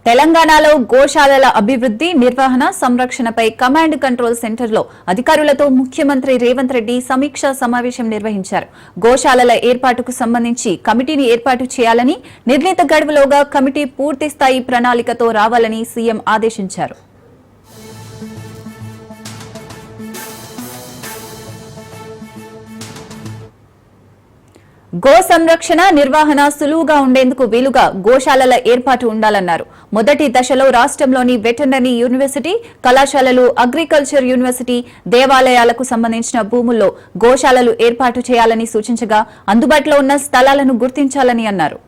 తెలంగాణలో గోశాలల అభివృద్ధి, నిర్వహణ, సంరక్షణపై కమాండ్ కంట్రోల్ సెంటర్లో అధికారులతో ముఖ్యమంత్రి రేవంత్ రెడ్డి సమీక్షా సమావేశం నిర్వహించారు. గోశాలల ఏర్పాటుకు సంబంధించి కమిటీని ఏర్పాటు చేయాలని, నిర్ణీత గడువులోగా కమిటీ పూర్తిస్థాయి ప్రణాళికతో రావాలని సీఎం ఆదేశించారు. గో సంరక్షణ, నిర్వహణ సులువుగా ఉండేందుకు వీలుగా గోశాలల ఏర్పాటు ఉండాలన్నారు. మొదటి దశలో రాష్ట్రంలోని వెటర్నరీ యూనివర్సిటీ, కళాశాలలు, అగ్రికల్చర్ యూనివర్సిటీ, దేవాలయాలకు సంబంధించిన భూముల్లో గోశాలలు ఏర్పాటు చేయాలని సూచించగా అందుబాటులో ఉన్న స్థలాలను గుర్తించాలని అన్నారు.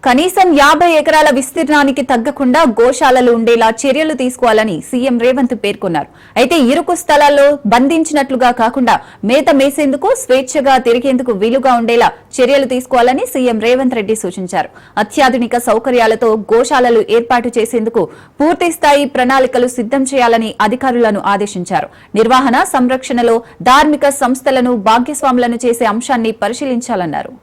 కనీసం 50 ఎకరాల విస్తీర్ణానికి తగ్గకుండా గోశాలలు ఉండేలా చర్యలు తీసుకోవాలని సీఎం రేవంత్ పేర్కొన్నారు. అయితే ఇరుకు స్థలాల్లో బంధించినట్లుగా కాకుండా మేత మేసేందుకు, స్వేచ్ఛగా తిరిగేందుకు వీలుగా ఉండేలా చర్యలు తీసుకోవాలని సీఎం రేవంత్ రెడ్డి సూచించారు. అత్యాధునిక సౌకర్యాలతో గోశాలలు ఏర్పాటు చేసేందుకు పూర్తిస్థాయి ప్రణాళికలు సిద్ధం చేయాలని అధికారులను ఆదేశించారు. నిర్వహణ, సంరక్షణలో ధార్మిక సంస్థలను భాగస్వాములను చేసే అంశాన్ని పరిశీలించాలన్నారు.